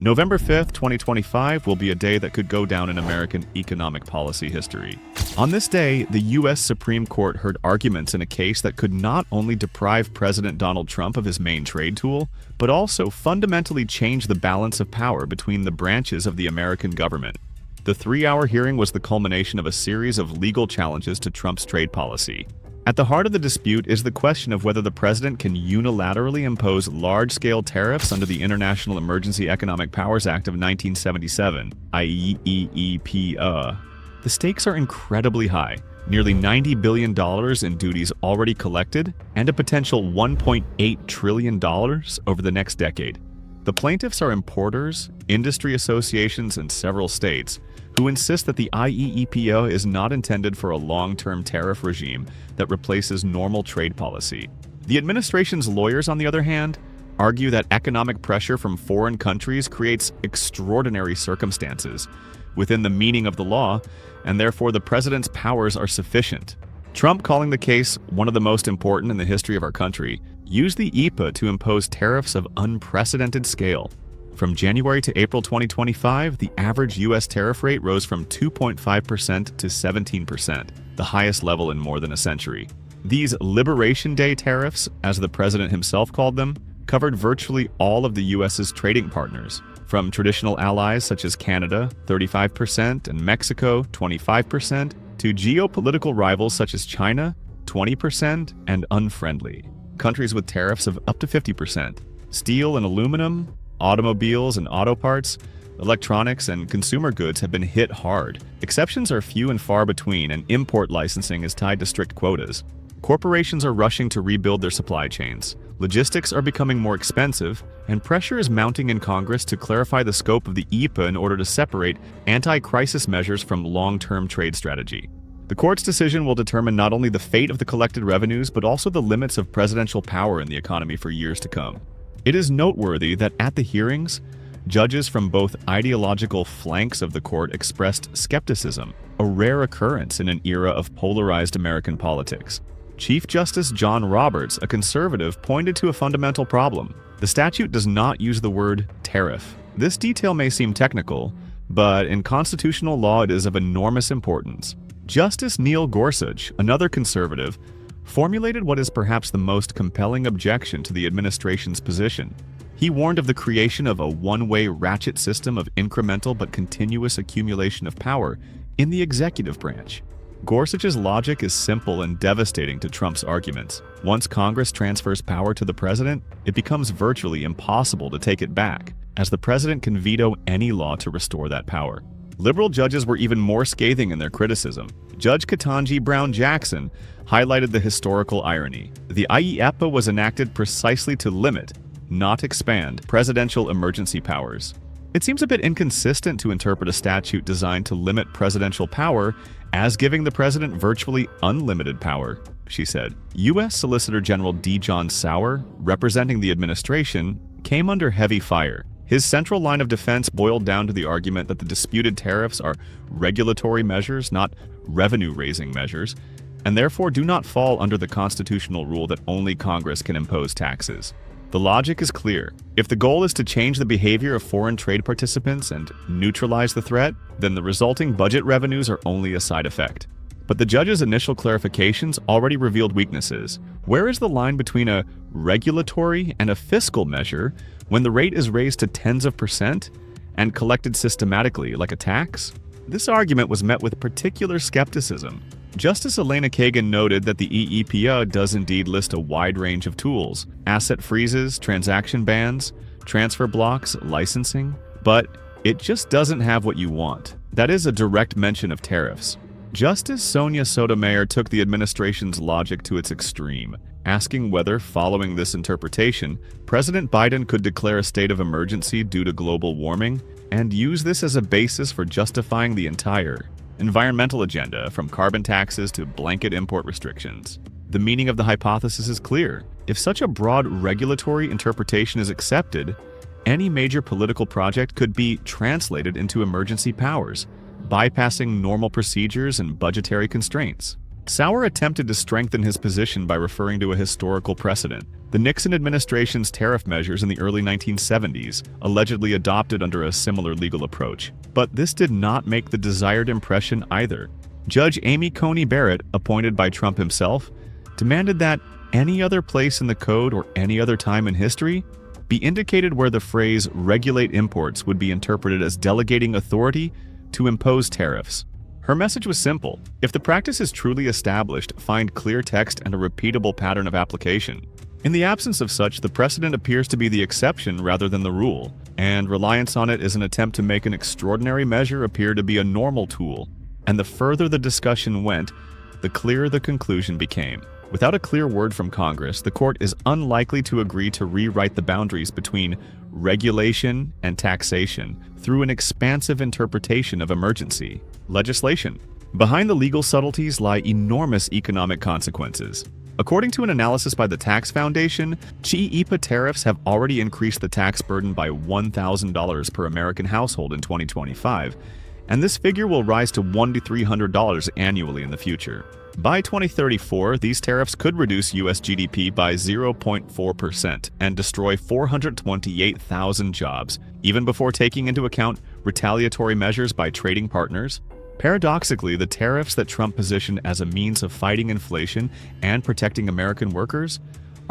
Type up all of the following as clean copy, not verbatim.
November 5th, 2025 will be a day that could go down in American economic policy history. On this day, the U.S. Supreme Court heard arguments in a case that could not only deprive President Donald Trump of his main trade tool, but also fundamentally change the balance of power between the branches of the American government. The 3-hour hearing was the culmination of a series of legal challenges to Trump's trade policy. At the heart of the dispute is the question of whether the president can unilaterally impose large-scale tariffs under the International Emergency Economic Powers Act of 1977, IEEPA. The stakes are incredibly high, nearly $90 billion in duties already collected, and a potential $1.8 trillion over the next decade. The plaintiffs are importers, industry associations, and several states, who insist that the IEEPA is not intended for a long-term tariff regime that replaces normal trade policy. The administration's lawyers, on the other hand, argue that economic pressure from foreign countries creates extraordinary circumstances within the meaning of the law, and therefore the president's powers are sufficient. Trump, calling the case one of the most important in the history of our country, used the EPA to impose tariffs of unprecedented scale. From January to April 2025, the average U.S. tariff rate rose from 2.5% to 17%, the highest level in more than a century. These Liberation Day tariffs, as the president himself called them, covered virtually all of the U.S.'s trading partners, from traditional allies such as Canada, 35%, and Mexico, 25%, to geopolitical rivals such as China, 20%, and unfriendly countries with tariffs of up to 50%. Steel and aluminum, automobiles and auto parts, electronics, and consumer goods have been hit hard. Exceptions are few and far between, and import licensing is tied to strict quotas. Corporations are rushing to rebuild their supply chains. Logistics are becoming more expensive, and pressure is mounting in Congress to clarify the scope of the EPA in order to separate anti-crisis measures from long-term trade strategy. The court's decision will determine not only the fate of the collected revenues, but also the limits of presidential power in the economy for years to come. It is noteworthy that at the hearings, judges from both ideological flanks of the court expressed skepticism, a rare occurrence in an era of polarized American politics. Chief Justice John Roberts, a conservative, pointed to a fundamental problem. The statute does not use the word tariff. This detail may seem technical, but in constitutional law it is of enormous importance. Justice Neil Gorsuch, another conservative, formulated what is perhaps the most compelling objection to the administration's position. He warned of the creation of a one-way ratchet system of incremental but continuous accumulation of power in the executive branch. Gorsuch's logic is simple and devastating to Trump's arguments. Once Congress transfers power to the president, it becomes virtually impossible to take it back, as the president can veto any law to restore that power. Liberal judges were even more scathing in their criticism. Judge Ketanji Brown Jackson highlighted the historical irony. The IEEPA was enacted precisely to limit, not expand, presidential emergency powers. It seems a bit inconsistent to interpret a statute designed to limit presidential power as giving the president virtually unlimited power, she said. U.S. Solicitor General D. John Sauer, representing the administration, came under heavy fire. His central line of defense boiled down to the argument that the disputed tariffs are regulatory measures, not revenue-raising measures, and therefore do not fall under the constitutional rule that only Congress can impose taxes. The logic is clear. If the goal is to change the behavior of foreign trade participants and neutralize the threat, then the resulting budget revenues are only a side effect. But the judge's initial clarifications already revealed weaknesses. Where is the line between a regulatory and a fiscal measure when the rate is raised to tens of percent and collected systematically like a tax? This argument was met with particular skepticism. Justice Elena Kagan noted that the EEPA does indeed list a wide range of tools: asset freezes, transaction bans, transfer blocks, licensing, but it just doesn't have what you want. That is a direct mention of tariffs. Justice Sonia Sotomayor took the administration's logic to its extreme, asking whether, following this interpretation, President Biden could declare a state of emergency due to global warming and use this as a basis for justifying the entire environmental agenda, from carbon taxes to blanket import restrictions. The meaning of the hypothesis is clear. If such a broad regulatory interpretation is accepted, any major political project could be translated into emergency powers, bypassing normal procedures and budgetary constraints. Sauer attempted to strengthen his position by referring to a historical precedent. The Nixon administration's tariff measures in the early 1970s, allegedly adopted under a similar legal approach. But this did not make the desired impression either. Judge Amy Coney Barrett, appointed by Trump himself, demanded that any other place in the code or any other time in history be indicated where the phrase regulate imports would be interpreted as delegating authority to impose tariffs. Her message was simple: if the practice is truly established, find clear text and a repeatable pattern of application. In the absence of such, the precedent appears to be the exception rather than the rule, and reliance on it is an attempt to make an extraordinary measure appear to be a normal tool. And the further the discussion went, the clearer the conclusion became. Without a clear word from Congress, the court is unlikely to agree to rewrite the boundaries between regulation and taxation through an expansive interpretation of emergency legislation. Behind the legal subtleties lie enormous economic consequences. According to an analysis by the Tax Foundation, GEPA tariffs have already increased the tax burden by $1,000 per American household in 2025, and this figure will rise to $100 to $300 annually in the future. By 2034, these tariffs could reduce U.S. GDP by 0.4% and destroy 428,000 jobs, even before taking into account retaliatory measures by trading partners. Paradoxically, the tariffs that Trump positioned as a means of fighting inflation and protecting American workers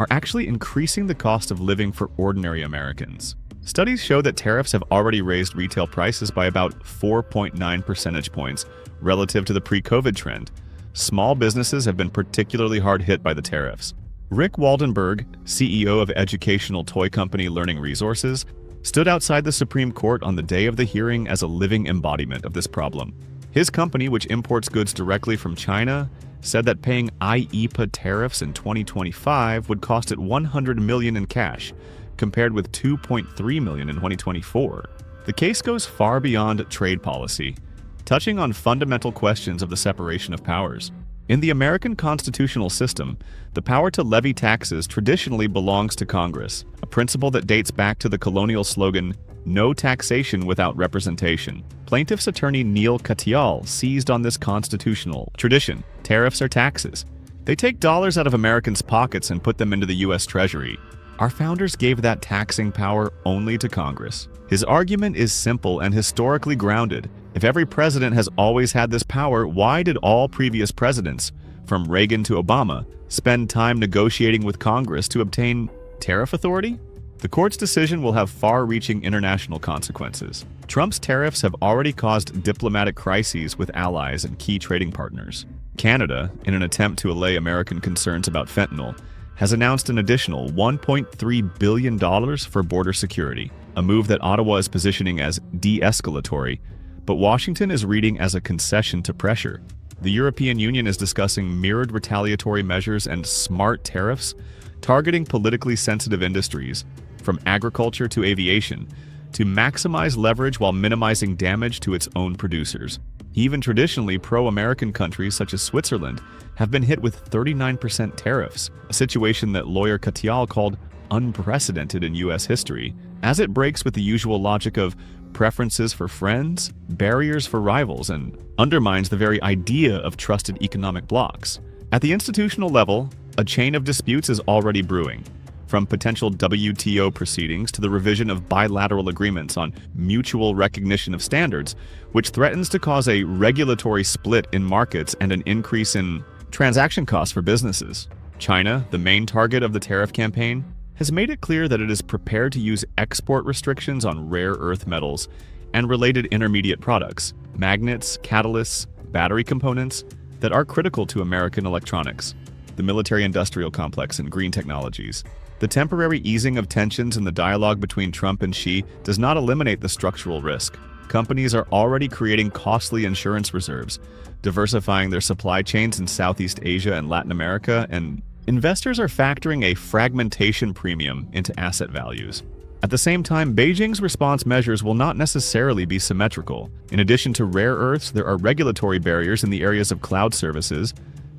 are actually increasing the cost of living for ordinary Americans. Studies show that tariffs have already raised retail prices by about 4.9 percentage points relative to the pre-COVID trend. Small businesses have been particularly hard hit by the tariffs. Rick Waldenberg, CEO of educational toy company Learning Resources, stood outside the Supreme Court on the day of the hearing as a living embodiment of this problem. His company, which imports goods directly from China, said that paying IEEPA tariffs in 2025 would cost it $100 million in cash, compared with $2.3 million in 2024. The case goes far beyond trade policy, touching on fundamental questions of the separation of powers. In the American constitutional system, the power to levy taxes traditionally belongs to Congress, a principle that dates back to the colonial slogan, "No taxation without representation." Plaintiff's attorney Neil Katyal seized on this constitutional tradition. Tariffs are taxes. They take dollars out of Americans' pockets and put them into the U.S. Treasury. Our founders gave that taxing power only to Congress. His argument is simple and historically grounded. If every president has always had this power, why did all previous presidents, from Reagan to Obama, spend time negotiating with Congress to obtain tariff authority? The court's decision will have far-reaching international consequences. Trump's tariffs have already caused diplomatic crises with allies and key trading partners. Canada, in an attempt to allay American concerns about fentanyl, has announced an additional $1.3 billion for border security, a move that Ottawa is positioning as de-escalatory, but Washington is reading as a concession to pressure. The European Union is discussing mirrored retaliatory measures and smart tariffs, targeting politically sensitive industries, from agriculture to aviation, to maximize leverage while minimizing damage to its own producers. Even traditionally pro-American countries such as Switzerland have been hit with 39% tariffs, a situation that lawyer Katyal called unprecedented in U.S. history, as it breaks with the usual logic of preferences for friends, barriers for rivals, and undermines the very idea of trusted economic blocs. At the institutional level, a chain of disputes is already brewing, from potential WTO proceedings to the revision of bilateral agreements on mutual recognition of standards, which threatens to cause a regulatory split in markets and an increase in transaction costs for businesses. China, the main target of the tariff campaign, has made it clear that it is prepared to use export restrictions on rare earth metals and related intermediate products, magnets, catalysts, battery components that are critical to American electronics, the military-industrial complex, and green technologies. The temporary easing of tensions in the dialogue between Trump and Xi does not eliminate the structural risk. Companies are already creating costly insurance reserves, diversifying their supply chains in Southeast Asia and Latin America, and investors are factoring a fragmentation premium into asset values. At the same time, Beijing's response measures will not necessarily be symmetrical. In addition to rare earths, there are regulatory barriers in the areas of cloud services,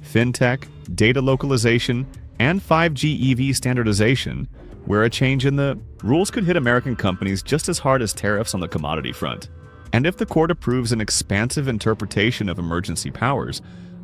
fintech, data localization, and 5G EV standardization, where a change in the rules could hit American companies just as hard as tariffs on the commodity front. And if the court approves an expansive interpretation of emergency powers,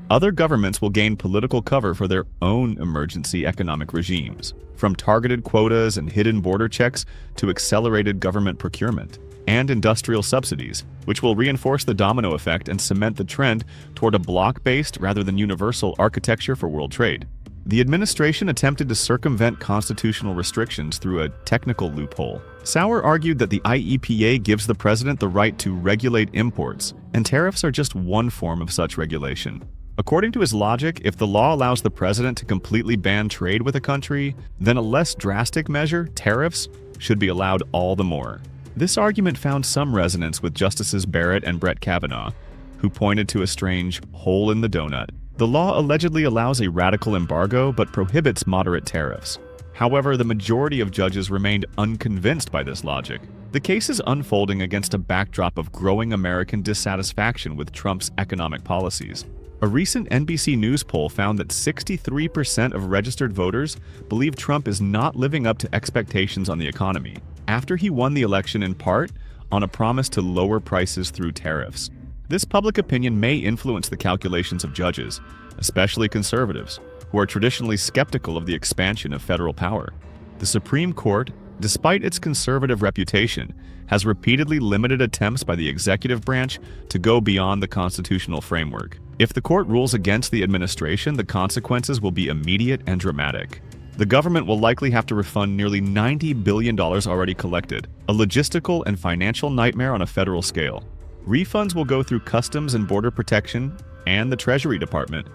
Other governments will gain political cover for their own emergency economic regimes, from targeted quotas and hidden border checks to accelerated government procurement and industrial subsidies, which will reinforce the domino effect and cement the trend toward a bloc-based rather than universal architecture for world trade. The administration attempted to circumvent constitutional restrictions through a technical loophole. Sauer argued that the IEPA gives the president the right to regulate imports, and tariffs are just one form of such regulation. According to his logic, if the law allows the president to completely ban trade with a country, then a less drastic measure, tariffs, should be allowed all the more. This argument found some resonance with Justices Barrett and Brett Kavanaugh, who pointed to a strange hole in the donut. The law allegedly allows a radical embargo but prohibits moderate tariffs. However, the majority of judges remained unconvinced by this logic. The case is unfolding against a backdrop of growing American dissatisfaction with Trump's economic policies. A recent NBC News poll found that 63% of registered voters believe Trump is not living up to expectations on the economy, after he won the election in part on a promise to lower prices through tariffs. This public opinion may influence the calculations of judges, especially conservatives, who are traditionally skeptical of the expansion of federal power. The Supreme Court, despite its conservative reputation, has repeatedly limited attempts by the executive branch to go beyond the constitutional framework. If the court rules against the administration, the consequences will be immediate and dramatic. The government will likely have to refund nearly $90 billion already collected, a logistical and financial nightmare on a federal scale. Refunds will go through Customs and Border Protection and the Treasury Department,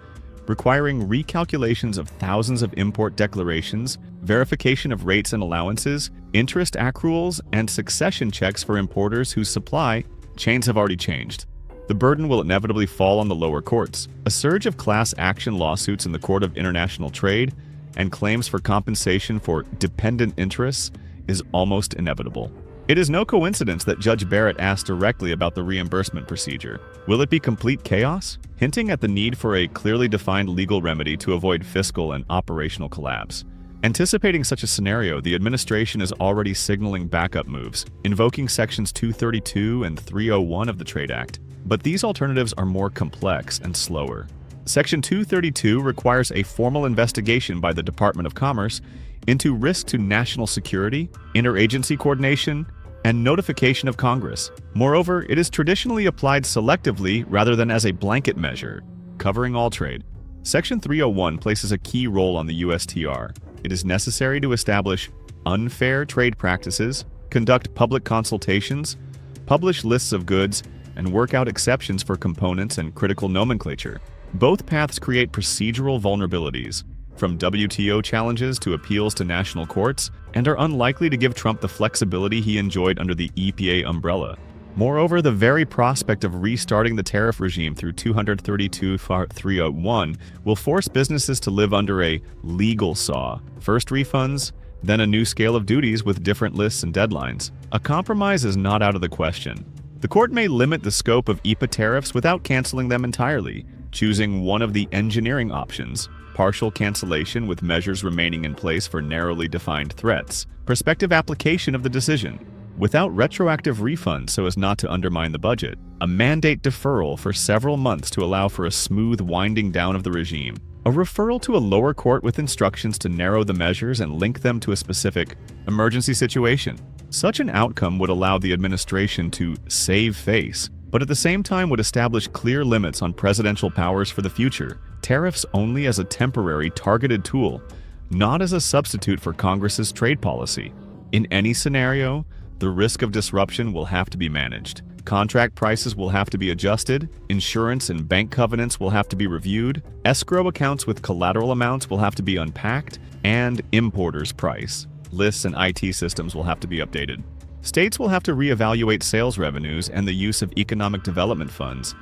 requiring recalculations of thousands of import declarations, verification of rates and allowances, interest accruals, and succession checks for importers whose supply chains have already changed. The burden will inevitably fall on the lower courts. A surge of class action lawsuits in the Court of International Trade and claims for compensation for dependent interests is almost inevitable. It is no coincidence that Judge Barrett asked directly about the reimbursement procedure. Will it be complete chaos? Hinting at the need for a clearly defined legal remedy to avoid fiscal and operational collapse. Anticipating such a scenario, the administration is already signaling backup moves, invoking Sections 232 and 301 of the Trade Act. But these alternatives are more complex and slower. Section 232 requires a formal investigation by the Department of Commerce into risk to national security, interagency coordination, and notification of Congress. Moreover, it is traditionally applied selectively rather than as a blanket measure, covering all trade. Section 301 places a key role on the USTR. It is necessary to establish unfair trade practices, conduct public consultations, publish lists of goods, and work out exceptions for components and critical nomenclature. Both paths create procedural vulnerabilities, from WTO challenges to appeals to national courts, and are unlikely to give Trump the flexibility he enjoyed under the EPA umbrella. Moreover, the very prospect of restarting the tariff regime through 232-301 will force businesses to live under a legal saw. First refunds, then a new scale of duties with different lists and deadlines. A compromise is not out of the question. The court may limit the scope of EPA tariffs without canceling them entirely, choosing one of the engineering options, partial cancellation with measures remaining in place for narrowly defined threats, prospective application of the decision, without retroactive refunds so as not to undermine the budget, a mandate deferral for several months to allow for a smooth winding down of the regime, a referral to a lower court with instructions to narrow the measures and link them to a specific emergency situation. Such an outcome would allow the administration to save face, but at the same time would establish clear limits on presidential powers for the future, tariffs only as a temporary, targeted tool, not as a substitute for Congress's trade policy. In any scenario, the risk of disruption will have to be managed. Contract prices will have to be adjusted, insurance and bank covenants will have to be reviewed, escrow accounts with collateral amounts will have to be unpacked, and importers' price lists and IT systems will have to be updated. States will have to reevaluate sales revenues and the use of economic development funds,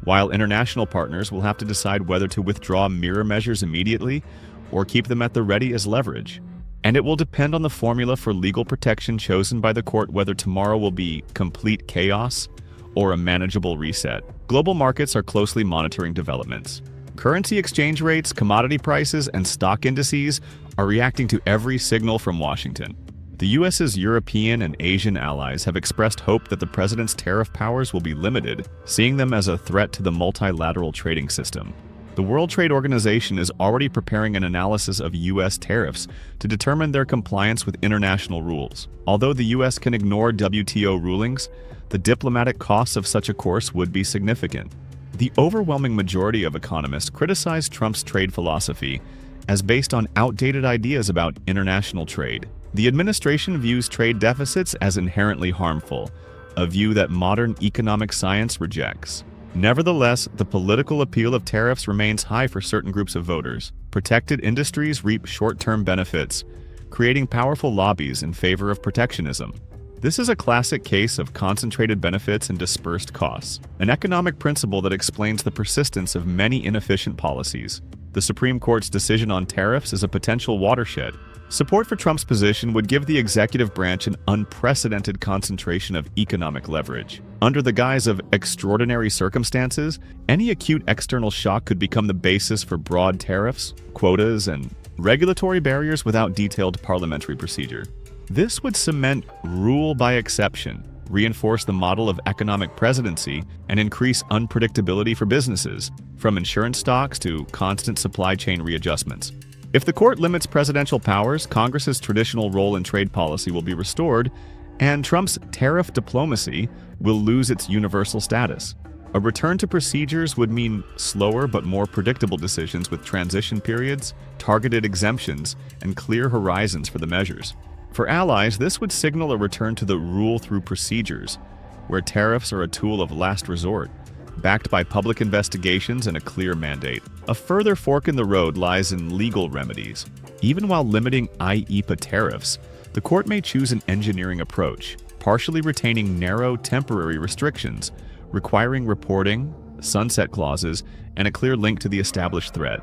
while international partners will have to decide whether to withdraw mirror measures immediately or keep them at the ready as leverage. And it will depend on the formula for legal protection chosen by the court whether tomorrow will be complete chaos or a manageable reset. Global markets are closely monitoring developments. Currency exchange rates, commodity prices, and stock indices are reacting to every signal from Washington. The U.S.'s European and Asian allies have expressed hope that the president's tariff powers will be limited, seeing them as a threat to the multilateral trading system. The World Trade Organization is already preparing an analysis of U.S. tariffs to determine their compliance with international rules. Although the U.S. can ignore WTO rulings, the diplomatic costs of such a course would be significant. The overwhelming majority of economists criticize Trump's trade philosophy as based on outdated ideas about international trade. The administration views trade deficits as inherently harmful, a view that modern economic science rejects. Nevertheless, the political appeal of tariffs remains high for certain groups of voters. Protected industries reap short-term benefits, creating powerful lobbies in favor of protectionism. This is a classic case of concentrated benefits and dispersed costs, an economic principle that explains the persistence of many inefficient policies. The Supreme Court's decision on tariffs is a potential watershed. Support for Trump's position would give the executive branch an unprecedented concentration of economic leverage. Under the guise of extraordinary circumstances, any acute external shock could become the basis for broad tariffs, quotas, and regulatory barriers without detailed parliamentary procedure. This would cement rule by exception, reinforce the model of economic presidency, and increase unpredictability for businesses, from insurance stocks to constant supply chain readjustments. If the court limits presidential powers, Congress's traditional role in trade policy will be restored, and Trump's tariff diplomacy will lose its universal status. A return to procedures would mean slower but more predictable decisions with transition periods, targeted exemptions, and clear horizons for the measures. For allies, this would signal a return to the rule through procedures, where tariffs are a tool of last resort, backed by public investigations and a clear mandate. A further fork in the road lies in legal remedies. Even while limiting IEEPA tariffs, the court may choose an engineering approach, partially retaining narrow temporary restrictions, requiring reporting, sunset clauses, and a clear link to the established threat.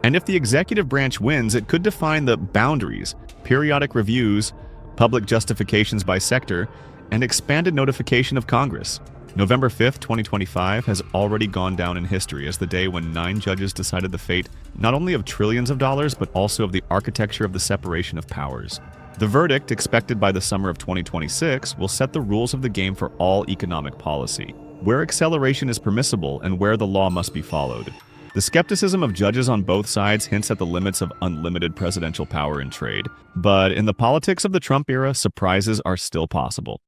And if the executive branch wins, it could define the boundaries, periodic reviews, public justifications by sector, and expanded notification of Congress. November 5, 2025 has already gone down in history as the day when 9 judges decided the fate not only of trillions of dollars, but also of the architecture of the separation of powers. The verdict, expected by the summer of 2026, will set the rules of the game for all economic policy, where acceleration is permissible and where the law must be followed. The skepticism of judges on both sides hints at the limits of unlimited presidential power in trade, but in the politics of the Trump era, surprises are still possible.